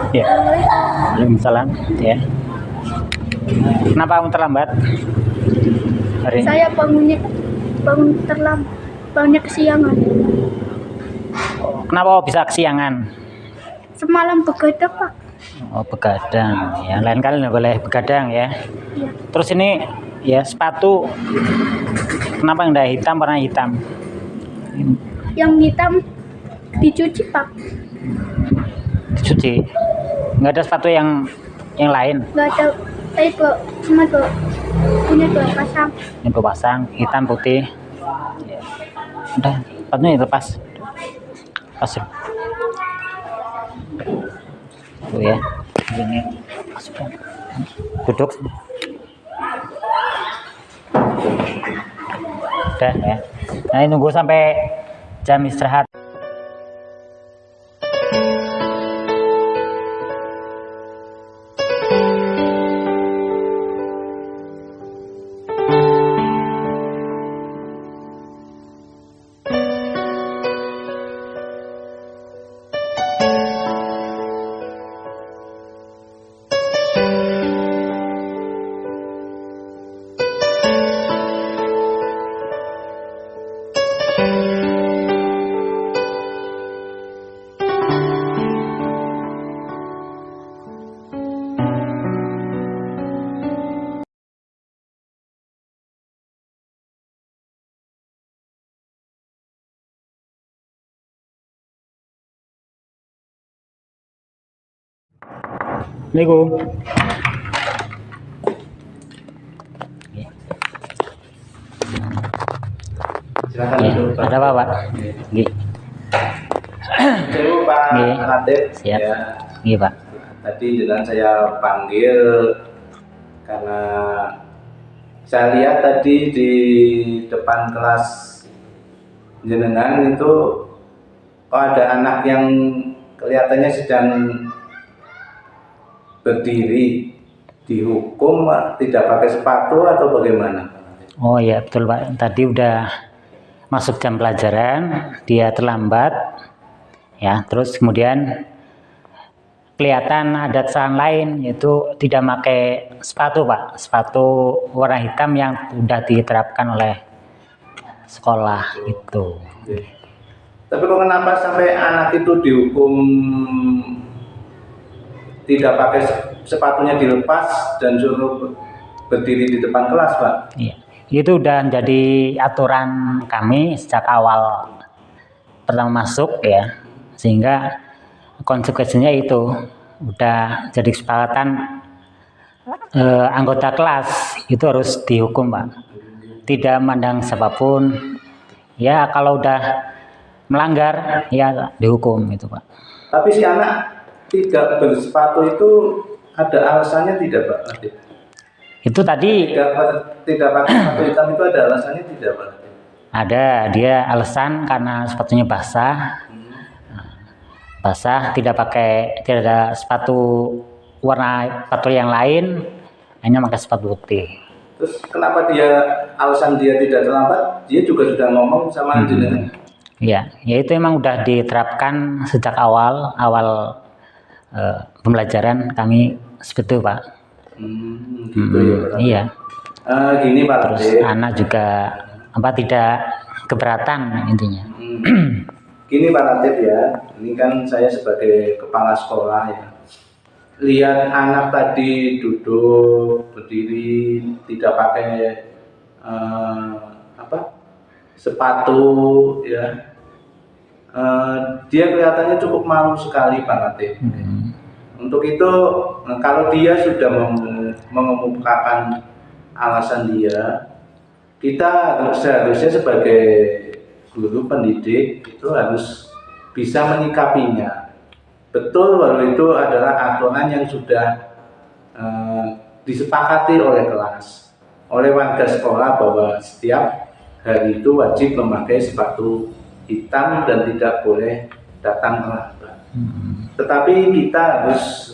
Ya, Waalaikumsalam. Ya. Kenapa kamu terlambat hari ini? Saya bangun terlambat, bangunnya kesiangan. Kenapa kok bisa kesiangan? Semalam begadang, Pak. Oh, begadang. Ya, lain kali nggak boleh begadang ya. Iya. Terus ini ya sepatu, kenapa nggak hitam, warna hitam? Yang hitam dicuci, Pak. Dicuci. Nggak ada sepatu yang lain. Nggak ada. Saya punya dua pasang. Ini dua pasang, hitam putih. Ya. Udah, sepatunya lepas. Pasang. Tuh ya, ini masukkan. Duduk. Udah ya. Nah, ini nunggu sampai jam istirahat. Assalamualaikum. Ada apa, Pak? Nggih. Pak Nggih. Radit. Siap. Ya. Nggih, Pak. Tadi dengan saya panggil karena saya lihat tadi di depan kelas jenengan itu ada anak yang kelihatannya sedang berdiri, dihukum tidak pakai sepatu atau bagaimana? Oh iya, betul, Pak. Tadi udah masuk jam pelajaran, dia terlambat. Ya, terus kemudian kelihatan ada kesalahan lain, yaitu tidak pakai sepatu, Pak. Sepatu warna hitam yang sudah diterapkan oleh sekolah itu. Tapi kok kenapa sampai anak itu dihukum tidak pakai sepatunya dilepas dan suruh berdiri di depan kelas, Pak? Iya. Itu udah menjadi aturan kami sejak awal pertama masuk ya, sehingga konsekuensinya itu udah jadi kesepakatan anggota kelas itu harus dihukum, Pak. Tidak memandang siapapun. Ya kalau udah melanggar ya dihukum itu, Pak. Tapi si anak tidak bersepatu itu ada alasannya tidak, Pak? Itu tadi tidak pakai sepatu hitam itu ada alasannya tidak, Pak? ada, dia alasan karena sepatunya basah. Basah, tidak ada sepatu warna sepatu yang lain, hanya pakai sepatu putih. Terus kenapa alasan dia tidak terlambat? Dia juga sudah ngomong sama jenengan. Ya itu emang udah diterapkan sejak awal pembelajaran kami seperti itu, Pak. Gitu ya, Pak. Iya. Gini, Pak. Terus anak juga tidak keberatan intinya. Gini, Pak Latif ya, ini kan saya sebagai kepala sekolah ya. Lihat anak tadi duduk, berdiri, tidak pakai sepatu ya. Dia kelihatannya cukup malu sekali, Pak Latif. Untuk itu, kalau dia sudah mengemukakan alasan dia, kita seharusnya sebagai guru pendidik itu harus bisa menyikapinya. Betul bahwa itu adalah aturan yang sudah disepakati oleh kelas, oleh warga sekolah, bahwa setiap hari itu wajib memakai sepatu hitam dan tidak boleh datang terlambat. Tetapi kita harus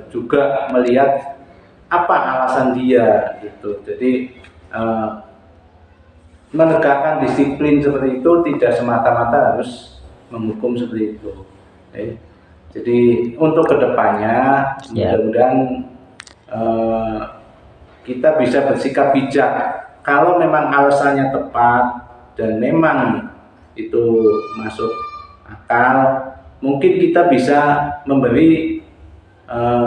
juga melihat apa alasan dia gitu. Jadi menegakkan disiplin seperti itu tidak semata-mata harus menghukum seperti itu. Jadi untuk kedepannya Ya. mudah-mudahan kita bisa bersikap bijak. Kalau memang alasannya tepat dan memang itu masuk akal, mungkin kita bisa memberi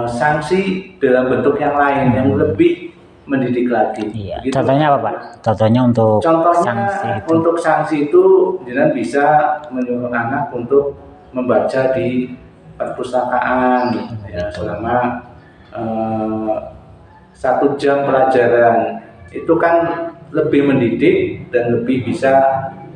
sanksi dalam bentuk yang lain yang lebih mendidik lagi. Iya. Begitu. Contohnya apa Pak? Contohnya untuk Contohnya sanksi itu. untuk sanksi itu jangan bisa menyuruh anak untuk membaca di perpustakaan ya, selama 1 jam pelajaran. Itu kan lebih mendidik dan lebih bisa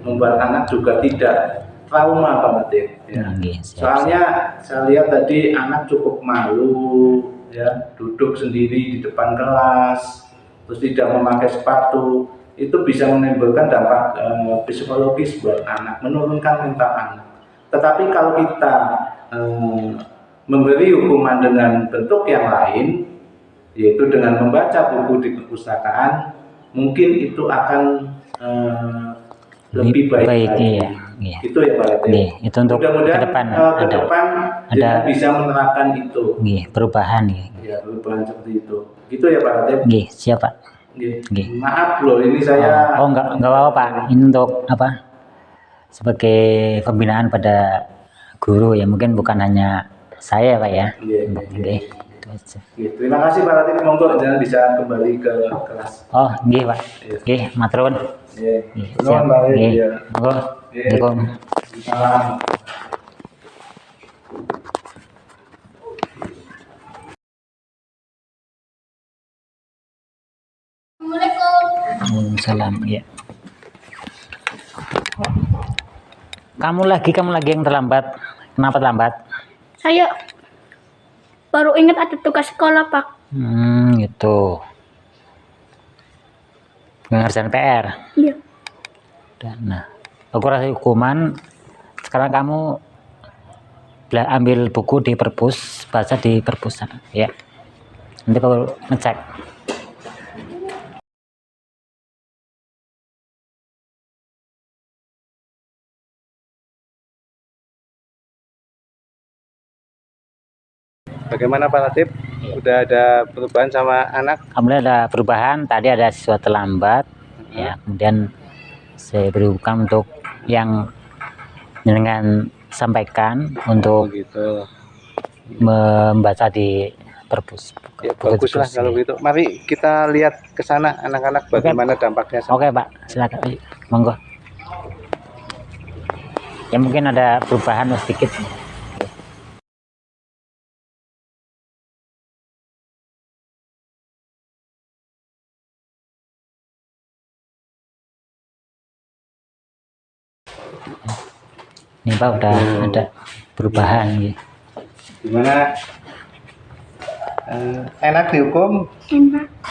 membuat anak juga tidak trauma Pak Latif ya. Soalnya saya lihat tadi anak cukup malu ya, duduk sendiri di depan kelas, terus tidak memakai sepatu, itu bisa menimbulkan dampak psikologis buat anak, menurunkan mental anak. Tetapi kalau kita memberi hukuman dengan bentuk yang lain, yaitu dengan membaca buku di perpustakaan, mungkin itu akan lebih baik lagi. Iya. Itu ya Pak Latif. Itu untuk mudah-mudahan ke depan ada bisa menerapkan itu. Perubahan Ya, perubahan seperti itu. Gitu ya Pak Latif. Siap Pak. Maaf loh, ini saya enggak apa-apa Pak. Ini untuk apa? Sebagai pembinaan pada guru ya, mungkin bukan hanya saya Pak ya. Itu aja. Terima kasih Pak Latif, monggo jangan bisa kembali ke kelas. Oh, Pak. Matur nuwun. Siap. Monggo. Assalamualaikum. Salam. Waalaikumsalam. Ya. Kamu lagi yang terlambat. Kenapa terlambat? Saya baru ingat ada tugas sekolah, Pak. Gitu. Pengerjaan PR. Iya. Nah, aku rasa hukuman. Sekarang kamu ambil buku di perpus, baca di perpustakaan, ya. Nanti aku ngecek. Bagaimana Pak Latif? Udah ada perubahan sama anak? Alhamdulillah ada perubahan. Tadi ada siswa terlambat, ya. Kemudian saya beri hukum untuk yang dengan sampaikan untuk membaca di perpus. Ya, bagus lah kalau gitu. Mari kita lihat ke sana anak-anak bagaimana dampaknya. Oke Pak, silakan. Monggo. Ya mungkin ada perubahan sedikit. Ini Pak udah ada perubahan ya. Gimana? Enak dihukum?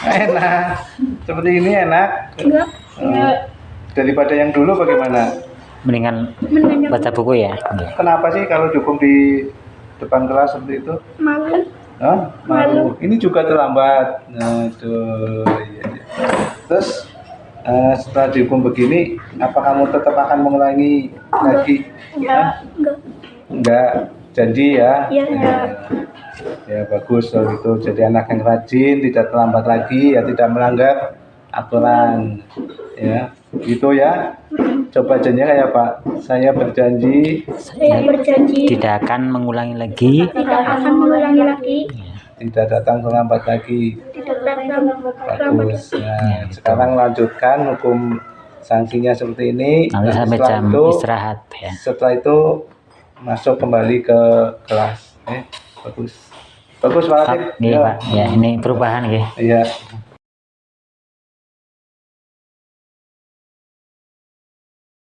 Enak. Seperti ini enak? Enggak. Daripada yang dulu bagaimana? Mendingan baca buku ya. Kenapa sih kalau dihukum di depan kelas seperti itu? Malu. Malu. Ini juga terlambat. Iya. Terus setelah dihukum begini, apa kamu tetap akan mengulangi lagi? Enggak. Janji ya? Iya. Ya bagus kalau itu. Jadi anak yang rajin, tidak terlambat lagi, ya tidak melanggar aturan. Ya, gitu ya. Coba janjinya ya Pak. Saya berjanji. Tidak akan mengulangi lagi. Tidak datang terlambat lagi. Bagus. Nah, sekarang lanjutkan hukum sanksinya seperti ini. Nanti sampai jam istirahat ya. Setelah itu masuk kembali ke kelas. Bagus. Bagus Pak Latif. Iya Pak. Ya ini perubahan ya. Iya.